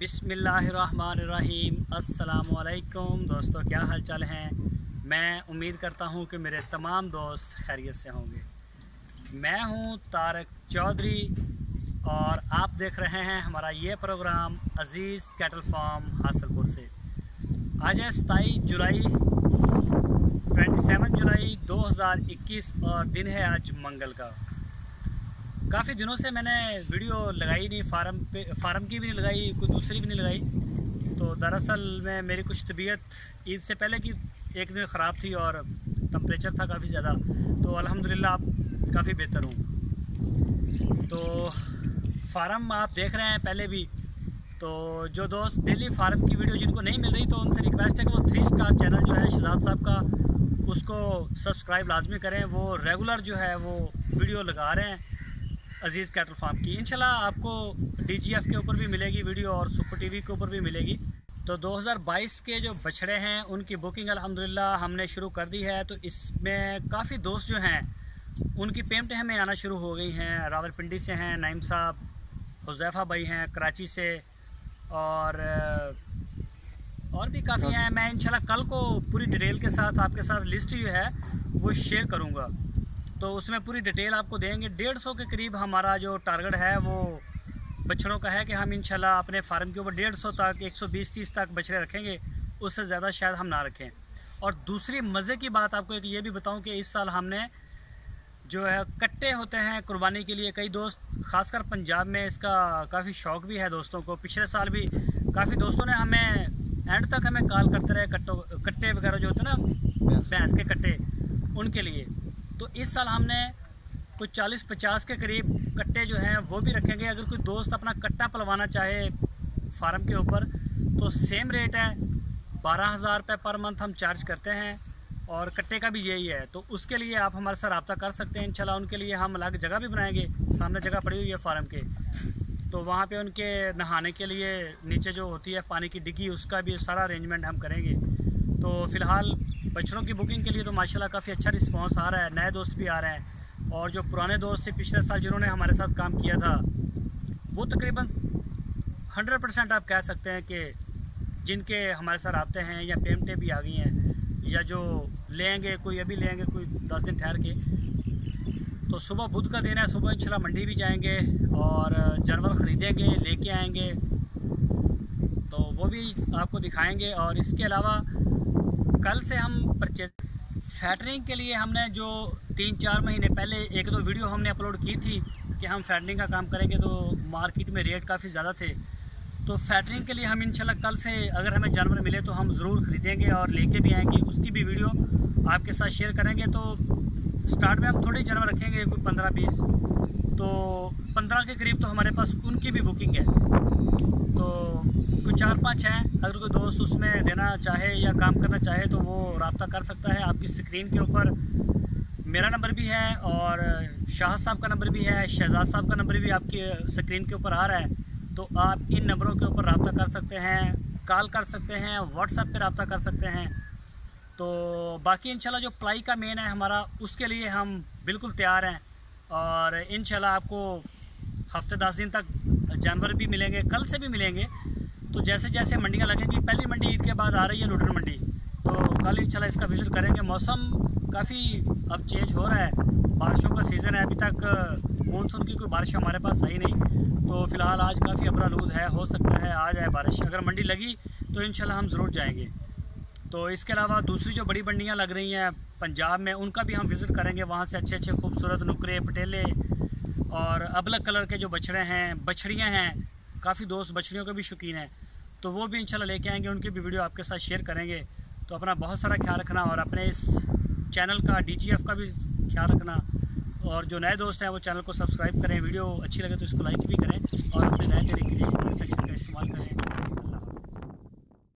बिस्मिल्लाहिर्रहमानिर्रहीम। अस्सलामुअलैकुम दोस्तों, क्या हाल चाल हैं। मैं उम्मीद करता हूं कि मेरे तमाम दोस्त खैरियत से होंगे। मैं हूं तारक चौधरी और आप देख रहे हैं हमारा ये प्रोग्राम अज़ीज़ कैटल फार्म हासलपुर से। आज है 27 जुलाई 2021 और दिन है आज मंगल का। काफ़ी दिनों से मैंने वीडियो लगाई नहीं, फार्म की भी नहीं लगाई, कोई दूसरी भी नहीं लगाई। तो दरअसल में मेरी कुछ तबीयत ईद से पहले की एक दिन ख़राब थी और टेम्परेचर था काफ़ी ज़्यादा। तो अल्हम्दुलिल्लाह अब काफ़ी बेहतर हूँ। तो फार्म आप देख रहे हैं पहले भी। तो जो दोस्त डेली फार्म की वीडियो जिनको नहीं मिल रही, तो उनसे रिक्वेस्ट है कि वो 3 स्टार चैनल जो है शहजाद साहब का, उसको सब्सक्राइब लाजमी करें। वो रेगुलर जो है वो वीडियो लगा रहे हैं अज़ीज़ कैटल फार्म की। इंशाल्लाह आपको DGF के ऊपर भी मिलेगी वीडियो और सुपर TV के ऊपर भी मिलेगी। तो 2022 के जो बछड़े हैं उनकी बुकिंग अल्हम्दुलिल्लाह हमने शुरू कर दी है। तो इसमें काफ़ी दोस्त जो हैं उनकी पेमेंटें हमें आना शुरू हो गई हैं। रावलपिंडी से हैं नाइम साहब, हुज़ैफ़ा भाई हैं कराची से, और भी काफ़ी हैं। मैं इंशाल्लाह कल को पूरी डिटेल के साथ आपके साथ लिस्ट जो है वो शेयर करूँगा। तो उसमें पूरी डिटेल आपको देंगे। 150 के करीब हमारा जो टारगेट है वो बछड़ों का है कि हम इंशाल्लाह अपने फार्म के ऊपर 150 तक 120-130 तक बछड़े रखेंगे, उससे ज़्यादा शायद हम ना रखें। और दूसरी मज़े की बात आपको एक ये भी बताऊं कि इस साल हमने जो है कट्टे होते हैं कुर्बानी के लिए। कई दोस्त ख़ासकर पंजाब में इसका काफ़ी शौक़ भी है दोस्तों को। पिछले साल भी काफ़ी दोस्तों ने हमें एंड तक हमें कॉल करते रहे कट्टे वगैरह जो होते हैं ना भैंस के कट्टे, उनके लिए। तो इस साल हमने कुछ 40-50 के करीब कट्टे जो हैं वो भी रखेंगे। अगर कोई दोस्त अपना कट्टा पलवाना चाहे फार्म के ऊपर तो सेम रेट है, 12,000 रुपये पर मंथ हम चार्ज करते हैं और कट्टे का भी यही है। तो उसके लिए आप हमारे साथ रब्ता कर सकते हैं इंशाल्लाह। उनके लिए हम अलग जगह भी बनाएंगे, सामने जगह पड़ी हुई है फार्म के, तो वहाँ पे उनके नहाने के लिए नीचे जो होती है पानी की डिग्गी, उसका भी सारा अरेंजमेंट हम करेंगे। तो फ़िलहाल बछड़ों की बुकिंग के लिए तो माशाल्लाह काफ़ी अच्छा रिस्पांस आ रहा है। नए दोस्त भी आ रहे हैं और जो पुराने दोस्त थे पिछले साल जिन्होंने हमारे साथ काम किया था, वो तकरीबन 100% आप कह सकते हैं कि जिनके हमारे साथ आते हैं या पेमेंटें भी आ गई हैं, या जो लेंगे, कोई अभी लेंगे, कोई 10 दिन ठहर के। तो सुबह बुध का दिन है, सुबह इंशाल्लाह मंडी भी जाएंगे और जानवर ख़रीदेंगे, लेके आएंगे, तो वो भी आपको दिखाएंगे। और इसके अलावा कल से हम परचेज फैटरिंग के लिए हमने जो 3-4 महीने पहले 1-2 वीडियो हमने अपलोड की थी कि हम फैटरिंग का काम करेंगे, तो मार्केट में रेट काफ़ी ज़्यादा थे। तो फैटरिंग के लिए हम इंशाल्लाह कल से अगर हमें जानवर मिले तो हम ज़रूर ख़रीदेंगे और लेके भी आएंगे। उसकी भी वीडियो आपके साथ शेयर करेंगे। तो स्टार्ट में हम थोड़े जानवर रखेंगे, कोई 15-20, तो 15 के करीब तो हमारे पास उनकी भी बुकिंग है। तो कुछ 4-5 हैं, अगर कोई दोस्त उसमें देना चाहे या काम करना चाहे तो वो रब्ता कर सकता है। आपकी स्क्रीन के ऊपर मेरा नंबर भी है और शाह साहब का नंबर भी है, शहजाद साहब का नंबर भी आपकी स्क्रीन के ऊपर आ रहा है। तो आप इन नंबरों के ऊपर रब्ता कर सकते हैं, कॉल कर सकते हैं, व्हाट्सएप पे रब्ता कर सकते हैं। तो बाकी इंशाल्लाह जो प्लाई का मेन है हमारा, उसके लिए हम बिल्कुल तैयार हैं और इंशाल्लाह आपको हफ्ते 10 दिन तक जानवर भी मिलेंगे, कल से भी मिलेंगे। तो जैसे जैसे मंडियाँ लगेंगी, पहली मंडी ईद के बाद आ रही है लुधियाना मंडी, तो कल इंशाल्लाह इसका विज़िट करेंगे। मौसम काफ़ी अब चेंज हो रहा है, बारिशों का सीज़न है। अभी तक मानसून की कोई बारिश हमारे पास आई नहीं, तो फ़िलहाल आज काफ़ी अबरालूद है, हो सकता है आ जाए बारिश। अगर मंडी लगी तो इंशाल्लाह हम ज़रूर जाएंगे। तो इसके अलावा दूसरी जो बड़ी मंडियाँ लग रही हैं पंजाब में, उनका भी हम विज़िट करेंगे। वहाँ से अच्छे अच्छे खूबसूरत नुकरे, पटेले और अलग कलर के जो बछड़े हैं, बछड़ियाँ हैं, काफ़ी दोस्त बछड़ियों के भी शौकीन हैं, तो वो भी इंशाल्लाह लेके आएंगे। उनकी भी वीडियो आपके साथ शेयर करेंगे। तो अपना बहुत सारा ख्याल रखना और अपने इस चैनल का DGF का भी ख्याल रखना। और जो नए दोस्त हैं वो चैनल को सब्सक्राइब करें, वीडियो अच्छी लगे तो इसको लाइक भी करें और अपने नए तरीके सेक्शन का इस्तेमाल करें।